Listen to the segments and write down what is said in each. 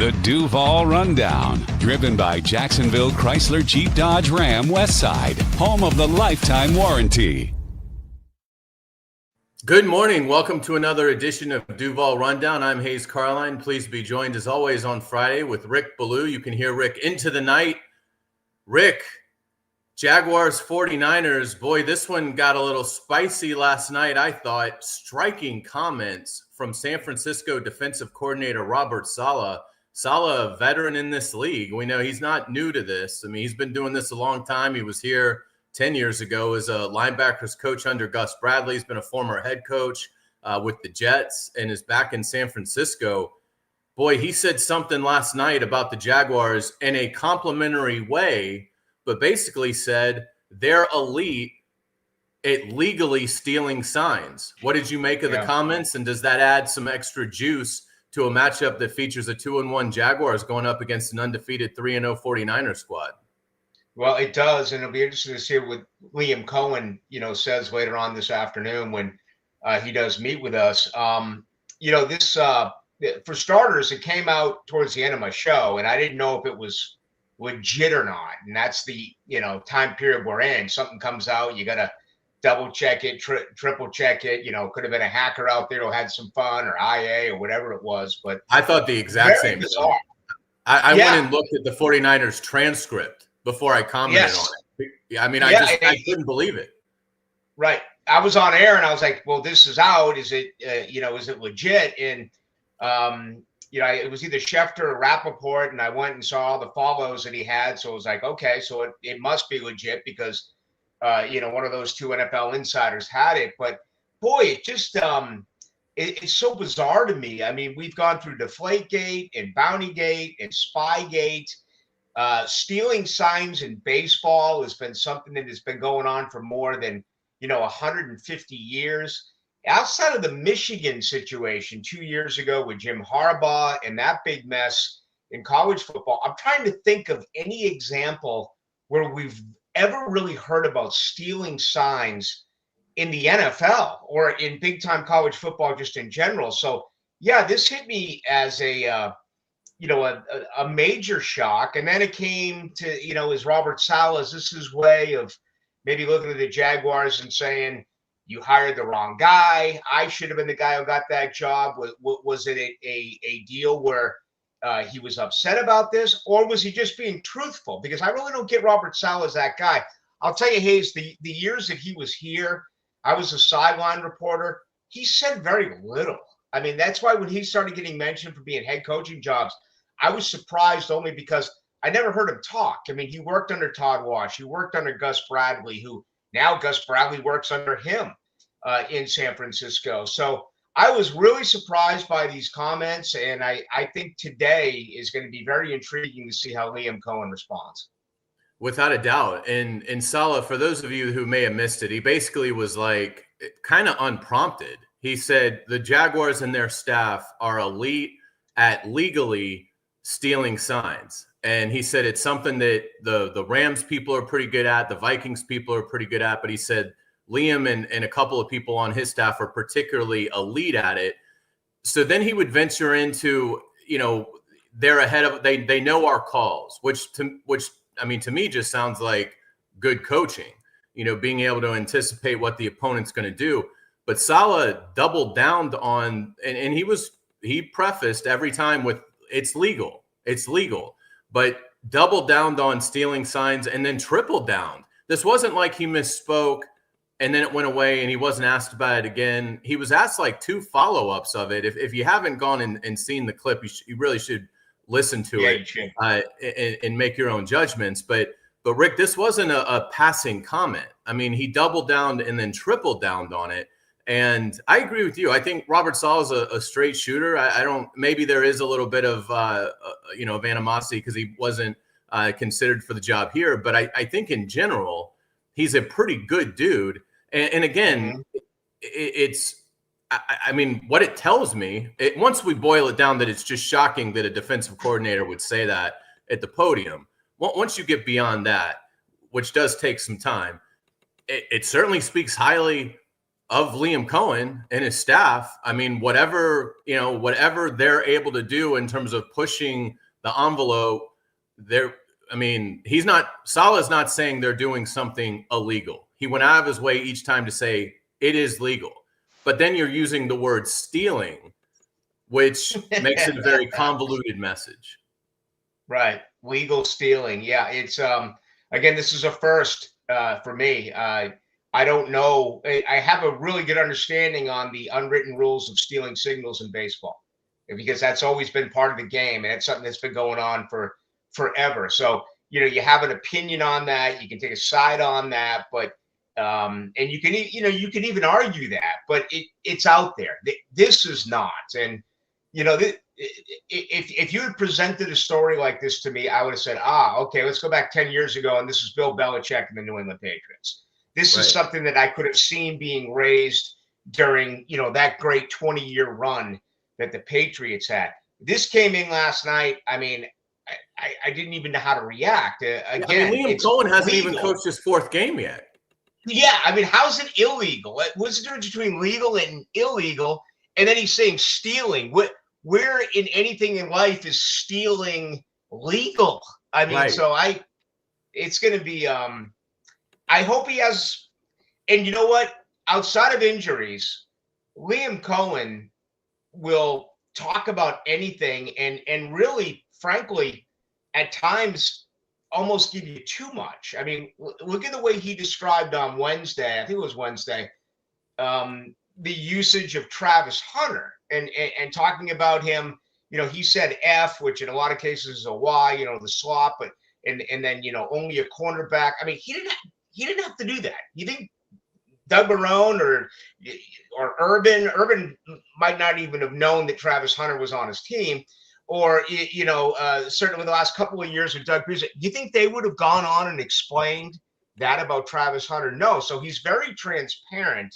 The Duval Rundown, driven by Jacksonville Chrysler Jeep Dodge Ram Westside, home of the lifetime warranty. Good morning. Welcome to another edition of Duval Rundown. I'm Hayes Carline. Please be joined as always on Friday with Rick Ballou. You can hear Rick into the night. Rick, Jaguars 49ers. Boy, this one got a little spicy last night, I thought. Striking comments from San Francisco defensive coordinator Robert Salah. Salah, a veteran in this league. We know he's not new to this. I mean, he's been doing this a long time. He was here 10 years ago as a linebackers coach under Gus Bradley. He's been a former head coach with the Jets and is back in San Francisco. Boy, he said something last night about the Jaguars in a complimentary way, but basically said they're elite at legally stealing signs. What did you make of the comments? And does that add some extra juice to a matchup that features a 2-1 Jaguars going up against an undefeated 3-0 49er squad? Well, it does, and it'll be interesting to see what Liam Coen, says later on this afternoon when he does meet with us. This for starters, it came out towards the end of my show, and I didn't know if it was legit or not. And that's the time period we're in. Something comes out, you got to double check it, triple check it. Could have been a hacker out there who had some fun, or IA, or whatever it was. But I thought the exact same thing. I went and looked at the 49ers transcript before I commented on it. I mean, I couldn't believe it. Right. I was on air and I was like, well, this is out. Is it, is it legit? And, it was either Schefter or Rappaport, and I went and saw all the follows that he had. So I was like, okay, so it must be legit because, one of those two NFL insiders had it. But boy, it just, it's so bizarre to me. I mean, we've gone through Deflategate and Bountygate and Spygate. Stealing signs in baseball has been something that has been going on for more than 150 years. Outside of the Michigan situation 2 years ago with Jim Harbaugh and that big mess in college football, I'm trying to think of any example where we've ever really heard about stealing signs in the NFL or in big time college football just in general. So yeah, this hit me as a major shock. And then it came to, as Robert Saleh, this is his way of maybe looking at the Jaguars and saying, you hired the wrong guy. I should have been the guy who got that job. Was it a deal where he was upset about this, or was he just being truthful? Because I really don't get Robert Saleh as that guy. I'll tell you, Hayes, the years that he was here, I was a sideline reporter. He said very little. I mean, that's why when he started getting mentioned for being head coaching jobs, I was surprised only because I never heard him talk. I mean, he worked under Todd Wash. He worked under Gus Bradley, who now Gus Bradley works under him in San Francisco. So I was really surprised by these comments, and I think today is going to be very intriguing to see how Liam Coen responds. Without a doubt. And Salah, for those of you who may have missed it, he basically was like kind of unprompted. He said the Jaguars and their staff are elite at legally stealing signs. And he said it's something that the Rams people are pretty good at, the Vikings people are pretty good at, but he said Liam and a couple of people on his staff are particularly elite at it. So then he would venture into, they're ahead of, they know our calls, which to me just sounds like good coaching, being able to anticipate what the opponent's going to do. But Salah doubled down on, and he prefaced every time with, it's legal, but doubled down on stealing signs and then tripled down. This wasn't like he misspoke and then it went away and he wasn't asked about it again. He was asked like 2 follow-ups of it. If you haven't gone and seen the clip, you really should listen to it and make your own judgments. But Rick, this wasn't a passing comment. I mean, he doubled down and then tripled down on it. And I agree with you. I think Robert Saleh is a straight shooter. Maybe there is a little bit of, of animosity because he wasn't considered for the job here. But I think in general, he's a pretty good dude. And again, what it tells me, once we boil it down, that it's just shocking that a defensive coordinator would say that at the podium. Once you get beyond that, which does take some time, it certainly speaks highly of Liam Coen and his staff. I mean, whatever they're able to do in terms of pushing the envelope, Salah's not saying they're doing something illegal. He went out of his way each time to say it is legal. But then you're using the word stealing, which makes it a very convoluted message. Right. Legal stealing. Yeah. It's, again, this is a first for me. I don't know. I have a really good understanding on the unwritten rules of stealing signals in baseball, because that's always been part of the game. And it's something that's been going on for forever. So, you have an opinion on that. You can take a side on that, but, and you can even argue that, but it's out there. This is not. And, if you had presented a story like this to me, I would have said, okay, let's go back 10 years ago. And this is Bill Belichick and the New England Patriots. This is something that I could have seen being raised during, that great 20-year run that the Patriots had. This came in last night. I mean, I didn't even know how to react. Again, Liam Coen hasn't even coached his fourth game yet. Yeah, I mean, how's it illegal? What's the difference between legal and illegal? And then he's saying stealing. Where in anything in life is stealing legal? I mean, so it's going to be. I hope he has. And you know what? Outside of injuries, Liam Coen will talk about anything, and really, frankly, at times almost give you too much. I mean, look at the way he described on Wednesday. I think it was Wednesday. The usage of Travis Hunter and talking about him, he said F, which in a lot of cases is a Y, the slop, but and then only a cornerback. I mean, he didn't have to do that. You think Doug Marrone or Urban might not even have known that Travis Hunter was on his team, or certainly the last couple of years with Doug Peterson. You think they would have gone on and explained that about Travis Hunter? No. So he's very transparent.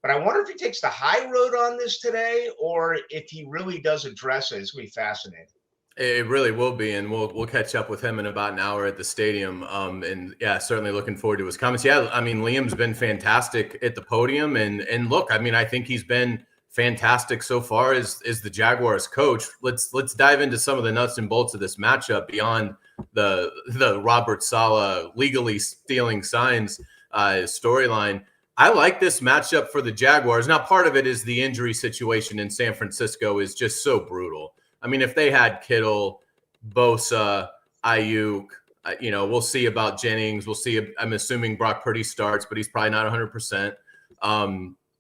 But I wonder if he takes the high road on this today, or if he really does address it. It's going to be fascinating. It really will be, and we'll catch up with him in about an hour at the stadium. And yeah, certainly looking forward to his comments. Yeah, I mean, Liam's been fantastic at the podium, and look, I mean, I think he's been fantastic so far as the Jaguars coach. Let's dive into some of the nuts and bolts of this matchup beyond the Robert Salah legally stealing signs storyline. I like this matchup for the Jaguars. Now, part of it is the injury situation in San Francisco is just so brutal. I mean, if they had Kittle, Bosa, Ayuk, we'll see about Jennings. We'll see. I'm assuming Brock Purdy starts, but he's probably not 100%.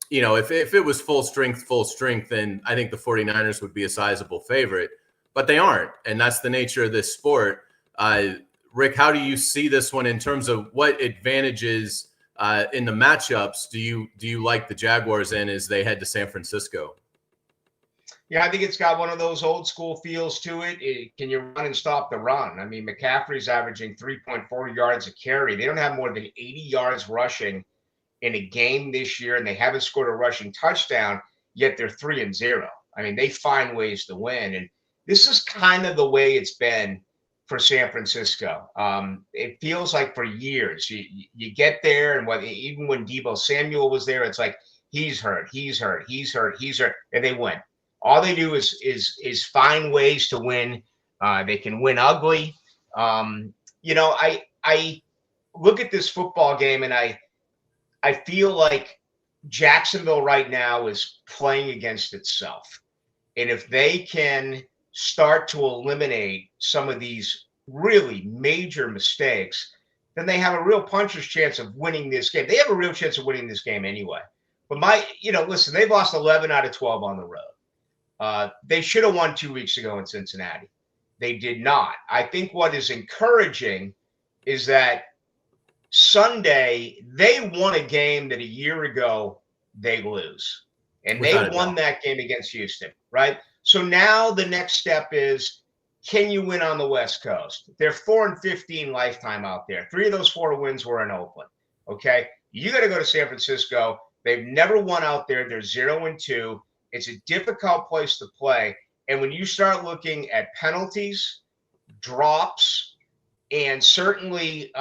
If it was full strength, then I think the 49ers would be a sizable favorite, but they aren't. And that's the nature of this sport. Rick, how do you see this one in terms of what advantages in the matchups do you like the Jaguars in as they head to San Francisco? Yeah, I think it's got one of those old school feels to it. Can you run and stop the run? I mean, McCaffrey's averaging 3.4 yards a carry. They don't have more than 80 yards rushing in a game this year, and they haven't scored a rushing touchdown, yet they're 3-0. I mean, they find ways to win. And this is kind of the way it's been for San Francisco. It feels like for years, you get there, and even when Deebo Samuel was there, it's like, he's hurt, and they win. All they do is find ways to win. They can win ugly. I look at this football game, and I feel like Jacksonville right now is playing against itself. And if they can start to eliminate some of these really major mistakes, then they have a real puncher's chance of winning this game. They have a real chance of winning this game anyway. But listen, they've lost 11 out of 12 on the road. They should have won 2 weeks ago in Cincinnati. They did not. I think what is encouraging is that Sunday, they won a game that a year ago they lose. And they won that game against Houston, right? So now the next step is, can you win on the West Coast? They're 4-15 lifetime out there. 3 of those 4 wins were in Oakland, okay? You got to go to San Francisco. They've never won out there. They're 0-2. It's a difficult place to play. And when you start looking at penalties, drops, and certainly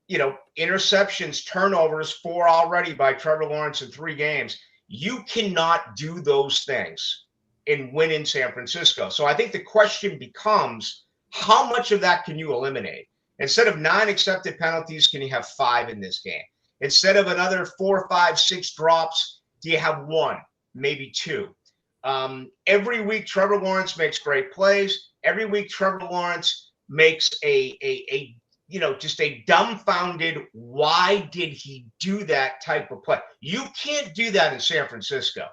interceptions, turnovers, 4 already by Trevor Lawrence in 3 games. You cannot do those things and win in San Francisco. So I think the question becomes, how much of that can you eliminate? Instead of 9 accepted penalties, can you have 5 in this game? Instead of another 4, 5, 6 drops, do you have 1, maybe 2? Every week, Trevor Lawrence makes great plays. Every week, Trevor Lawrence makes just a dumbfounded, why did he do that type of play? You can't do that in San Francisco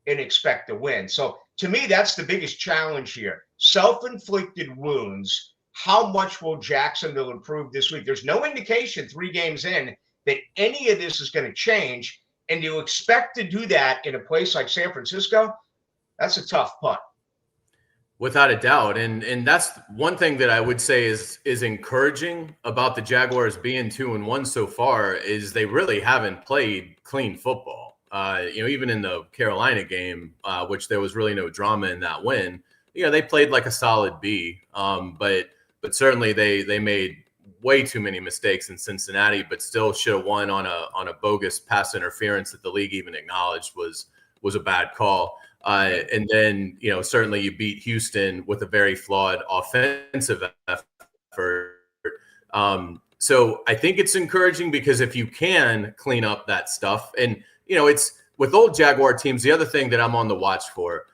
and expect to win. So to me, that's the biggest challenge here. Self-inflicted wounds. How much will Jacksonville improve this week? There's no indication 3 games in that any of this is going to change. And you expect to do that in a place like San Francisco, that's a tough putt. Without a doubt. And that's one thing that I would say is encouraging about the Jaguars being 2-1 so far is they really haven't played clean football. Even in the Carolina game, which there was really no drama in that win, they played like a solid B. But certainly they made way too many mistakes in Cincinnati, but still should have won on a bogus pass interference that the league even acknowledged was a bad call. And then, certainly you beat Houston with a very flawed offensive effort. So I think it's encouraging because if you can clean up that stuff, and, it's with old Jaguar teams, the other thing that I'm on the watch for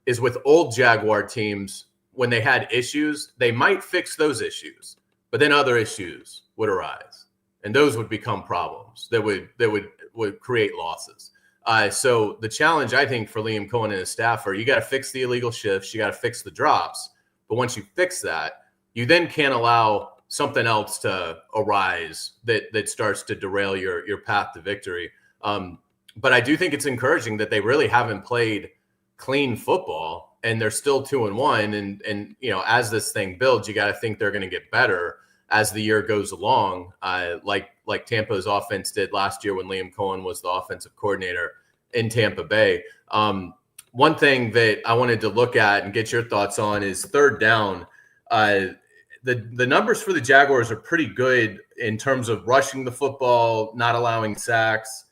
is with old Jaguar teams, when they had issues, they might fix those issues, but then other issues would arise, and those would become problems that would create losses. So the challenge, I think, for Liam Coen and his staff are you got to fix the illegal shifts, you got to fix the drops. But once you fix that, you then can't allow something else to arise that starts to derail your path to victory. But I do think it's encouraging that they really haven't played clean football and they're still 2-1. And as this thing builds, you got to think they're going to get better as the year goes along, like Tampa's offense did last year when Liam Coen was the offensive coordinator in Tampa Bay. One thing that I wanted to look at and get your thoughts on is third down. The numbers for the Jaguars are pretty good in terms of rushing the football, not allowing sacks.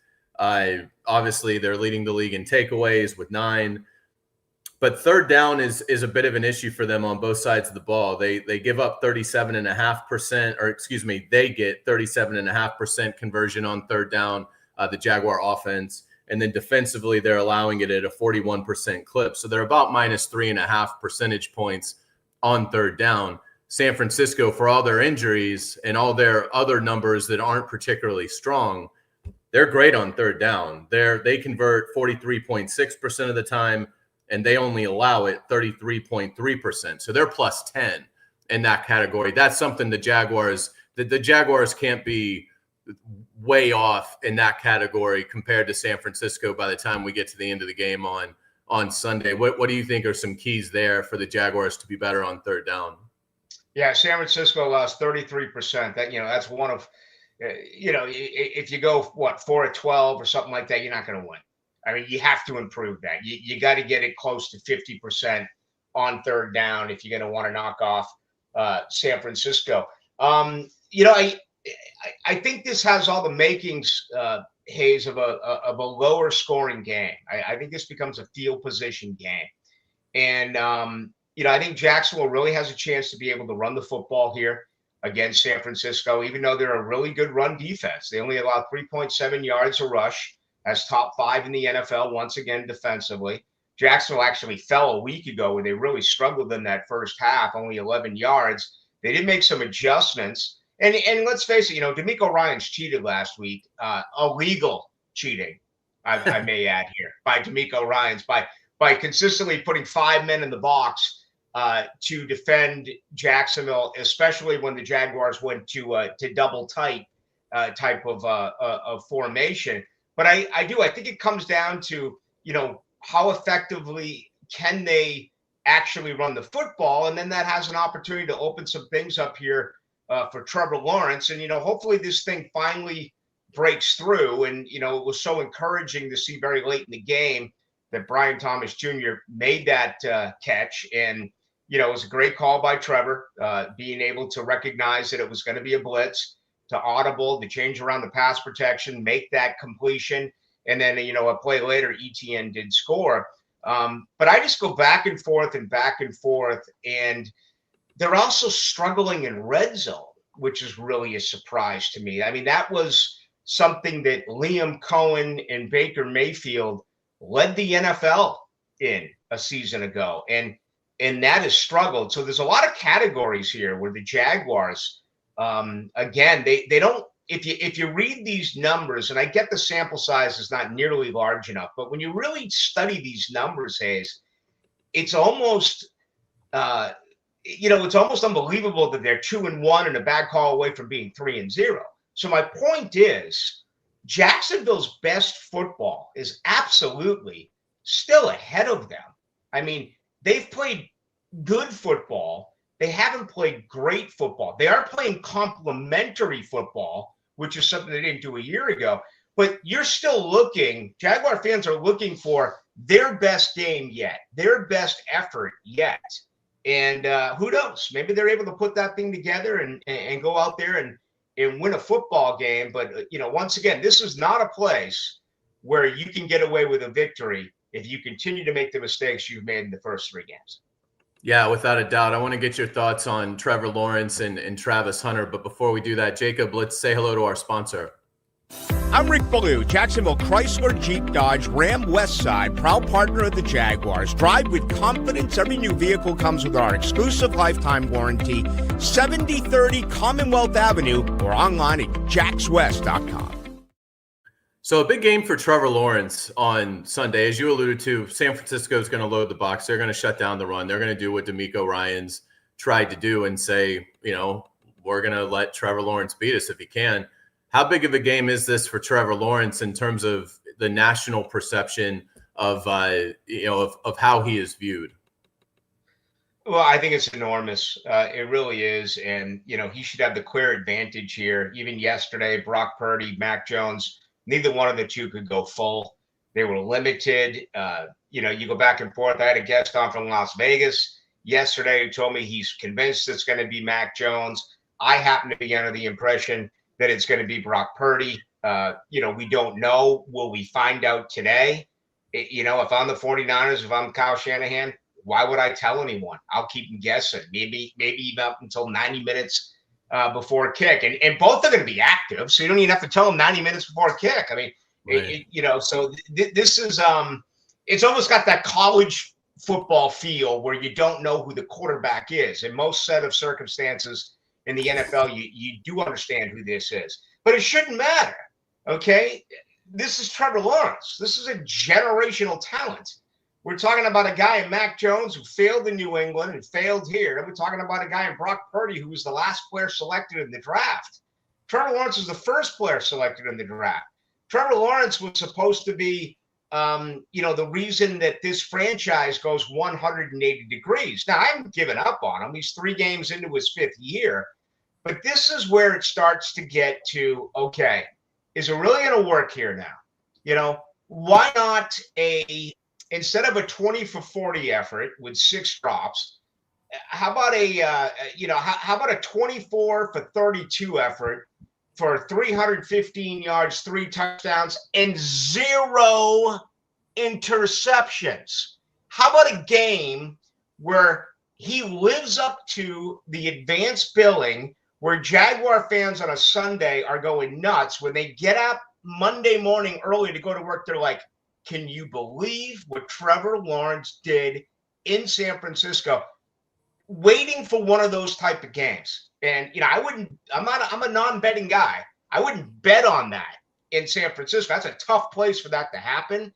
Obviously, they're leading the league in takeaways with 9. But third down is a bit of an issue for them on both sides of the ball. They give up 37.5%, or excuse me, they get 37.5% conversion on third down, the Jaguar offense. And then defensively, they're allowing it at a 41% clip. So they're about minus 3.5 percentage points on third down. San Francisco, for all their injuries and all their other numbers that aren't particularly strong, they're great on third down. They convert 43.6% of the time, and they only allow it 33.3%. So they're plus 10 in that category. That's something the Jaguars can't be way off in that category compared to San Francisco by the time we get to the end of the game on Sunday. What do you think are some keys there for the Jaguars to be better on third down? Yeah, San Francisco lost 33%. That's one of, if you go 4 of 12 or something like that, you're not going to win. I mean, you have to improve that. You got to get it close to 50% on third down if you're going to want to knock off San Francisco. I think this has all the makings, Hayes, of a lower scoring game. I think this becomes a field position game. And, I think Jacksonville really has a chance to be able to run the football here against San Francisco, even though they're a really good run defense. They only allow 3.7 yards a rush. That's top 5 in the NFL once again defensively. Jacksonville actually fell a week ago where they really struggled in that first half, only 11 yards. They did make some adjustments. And let's face it, DeMeco Ryans cheated last week. Illegal cheating, I may add here, by DeMeco Ryans, by consistently putting 5 men in the box to defend Jacksonville, especially when the Jaguars went to double tight type of formation. But I think it comes down to, how effectively can they actually run the football? And then that has an opportunity to open some things up here for Trevor Lawrence. And, hopefully this thing finally breaks through. And, it was so encouraging to see very late in the game that Brian Thomas Jr. made that catch. And, it was a great call by Trevor, being able to recognize that it was going to be a blitz, to audible, to change around the pass protection, make that completion. And then, a play later, ETN did score. But I just go back and forth. And they're also struggling in red zone, which is really a surprise to me. I mean, that was something that Liam Coen and Baker Mayfield led the NFL in a season ago. And that has struggled. So there's a lot of categories here where the Jaguars, again, they don't, if you read these numbers, and I get the sample size is not nearly large enough, but when you really study these numbers, Hayes, it's almost, it's almost unbelievable that they're 2-1 and a bad call away from being 3-0. So my point is, Jacksonville's best football is absolutely still ahead of them. I mean, they've played good football. They haven't played great football. They are playing complementary football, which is something they didn't do a year ago. But you're still looking, Jaguar fans are looking for their best game yet, their best effort yet. And who knows? Maybe they're able to put that thing together and go out there and win a football game. But, once again, this is not a place where you can get away with a victory if you continue to make the mistakes you've made in the first 3 games. Yeah, without a doubt. I want to get your thoughts on Trevor Lawrence and Travis Hunter. But before we do that, Jacob, let's say hello to our sponsor. I'm Rick Ballou, Jacksonville Chrysler Jeep Dodge Ram Westside, proud partner of the Jaguars. Drive with confidence. Every new vehicle comes with our exclusive lifetime warranty. 7030 Commonwealth Avenue or online at jackswest.com. So a big game for Trevor Lawrence on Sunday. As you alluded to, San Francisco is going to load the box. They're going to shut down the run. They're going to do what DeMeco Ryans tried to do and say, we're going to let Trevor Lawrence beat us if he can. How big of a game is this for Trevor Lawrence in terms of the national perception of how he is viewed? Well, I think it's enormous. It really is. And, he should have the clear advantage here. Even yesterday, Brock Purdy, Mac Jones, neither one of the two could go full. They were limited. You go back and forth. I had a guest on from Las Vegas yesterday who told me he's convinced it's going to be Mac Jones. I happen to be under the impression that it's going to be Brock Purdy. We don't know. Will we find out today? If I'm the 49ers, if I'm Kyle Shanahan, why would I tell anyone? I'll keep them guessing. Maybe even up until 90 minutes before kick. And both are going to be active, so you don't even have to tell them 90 minutes before kick. I mean, right. This is it's almost got that college football feel where you don't know who the quarterback is. In most set of circumstances in the NFL, you do understand who this is. But it shouldn't matter, okay? This is Trevor Lawrence. This is a generational talent. We're talking about a guy in Mac Jones who failed in New England and failed here. And we're talking about a guy in Brock Purdy who was the last player selected in the draft. Trevor Lawrence was the first player selected in the draft. Trevor Lawrence was supposed to be, the reason that this franchise goes 180 degrees. Now, I haven't given up on him. He's 3 games into his 5th year. But this is where it starts to get to, okay, is it really going to work here now? Why not instead of a 20 for 40 effort with 6 drops, how about a 24 for 32 effort for 315 yards, 3 touchdowns, and 0 interceptions? How about a game where he lives up to the advanced billing, where Jaguar fans on a Sunday are going nuts when they get up Monday morning early to go to work? They're like, can you believe what Trevor Lawrence did in San Francisco? Waiting for one of those type of games. And, I'm a non-betting guy. I wouldn't bet on that in San Francisco. That's a tough place for that to happen.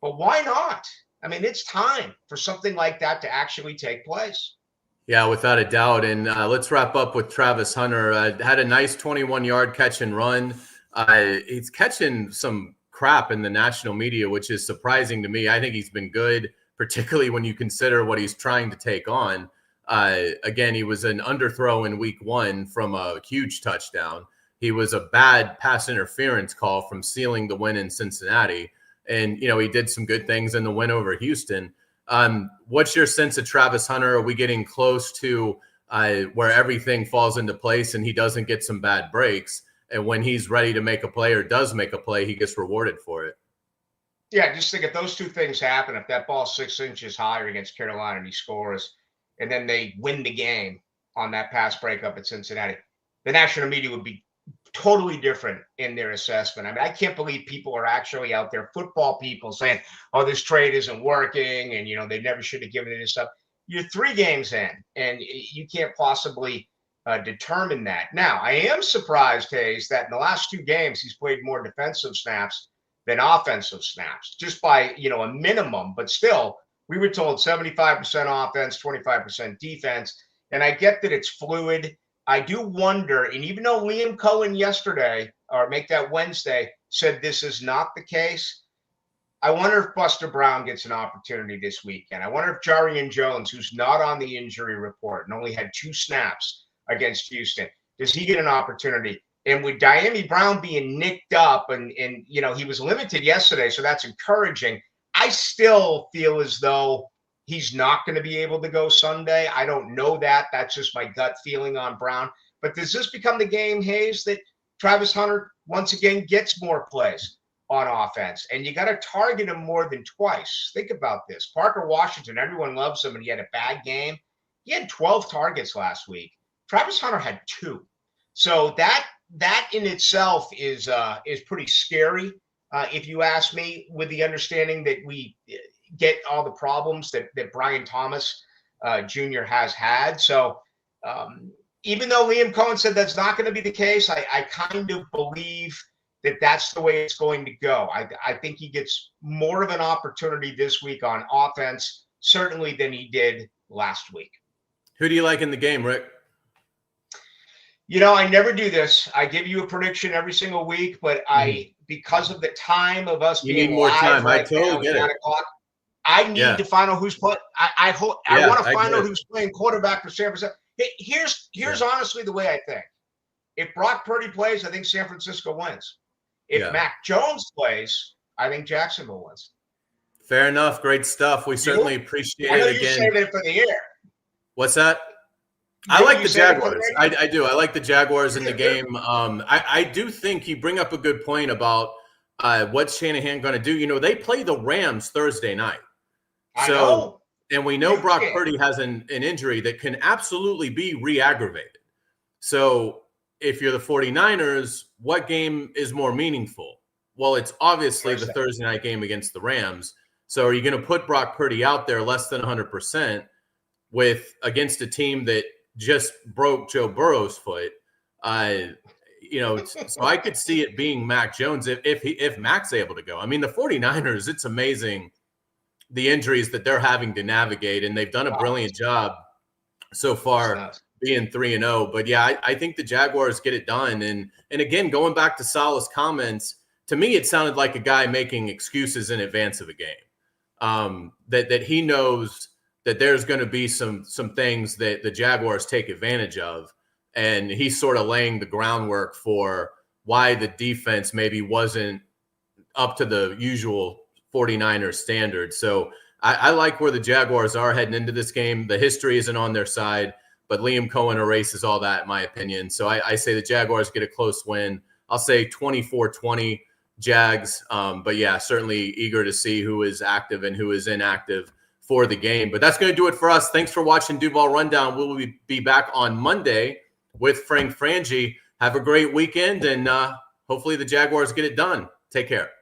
But why not? I mean, it's time for something like that to actually take place. Yeah, without a doubt. And let's wrap up with Travis Hunter. Had a nice 21-yard catch and run. He's catching some crap in the national media, which is surprising to me. I think he's been good, particularly when you consider what he's trying to take on. Again, he was an underthrow in week 1 from a huge touchdown. He was a bad pass interference call from sealing the win in Cincinnati. And, he did some good things in the win over Houston. What's your sense of Travis Hunter? Are we getting close to where everything falls into place and he doesn't get some bad breaks? And when he's ready to make a play or does make a play, he gets rewarded for it. Yeah, just think if those two things happen, if that ball's 6 inches higher against Carolina and he scores, and then they win the game on that pass breakup at Cincinnati, the national media would be totally different in their assessment. I mean, I can't believe people are actually out there, football people, saying, oh, this trade isn't working and, they never should have given it and stuff. You're 3 games in, and you can't possibly determine that. Now, I am surprised, Hayes, that in the last 2 games, he's played more defensive snaps than offensive snaps, just by, a minimum. But still, we were told 75% offense, 25% defense. And I get that it's fluid. I do wonder, and even though Liam Coen yesterday, or make that Wednesday, said this is not the case, I wonder if Buster Brown gets an opportunity this weekend. I wonder if Jarian Jones, who's not on the injury report and only had 2 snaps against Houston, does he get an opportunity? And with Diami Brown being nicked up and he was limited yesterday, so that's encouraging. I still feel as though he's not going to be able to go Sunday. I don't know that. That's just my gut feeling on Brown. But does this become the game, Hayes, that Travis Hunter once again gets more plays on offense? And you got to target him more than twice. Think about this. Parker Washington, everyone loves him, and he had a bad game. He had 12 targets last week. Travis Hunter had 2. So that in itself is pretty scary, if you ask me, with the understanding that we get all the problems that Brian Thomas Jr. has had. So even though Liam Coen said that's not going to be the case, I kind of believe that that's the way it's going to go. I think he gets more of an opportunity this week on offense, certainly than he did last week. Who do you like in the game, Rick? I never do this. I give you a prediction every single week, but because of the time of us you being need more live time. right I totally get it. I need to find out who's playing. I want to find out who's playing quarterback for San Francisco. Here's honestly the way I think. If Brock Purdy plays, I think San Francisco wins. If Mac Jones plays, I think Jacksonville wins. Fair enough. Great stuff. We certainly appreciate it again. You're saving it for the air. What's that? I like the Jaguars. I do. I like the Jaguars in the game. I do think you bring up a good point about what's Shanahan going to do. They play the Rams Thursday night. And we know Brock Purdy has an injury that can absolutely be re-aggravated. So if you're the 49ers, what game is more meaningful? Well, it's obviously the Thursday night game against the Rams. So are you going to put Brock Purdy out there less than 100% against a team that just broke Joe Burrow's foot? So I could see it being Mac Jones if Mac's able to go. I mean, the 49ers, it's amazing the injuries that they're having to navigate, and they've done a brilliant job so far being 3-0. But yeah, I think the Jaguars get it done. And again, going back to Salah's comments, to me, it sounded like a guy making excuses in advance of a game, that he knows that there's going to be some things that the Jaguars take advantage of. And he's sort of laying the groundwork for why the defense maybe wasn't up to the usual 49ers standard. So I like where the Jaguars are heading into this game. The history isn't on their side, but Liam Coen erases all that, in my opinion. So I say the Jaguars get a close win. I'll say 24-20 Jags. But yeah, certainly eager to see who is active and who is inactive for the game. But that's going to do it for us. Thanks for watching Duval Rundown. We'll be back on Monday with Frank Frangie. Have a great weekend, and hopefully the Jaguars get it done. Take care.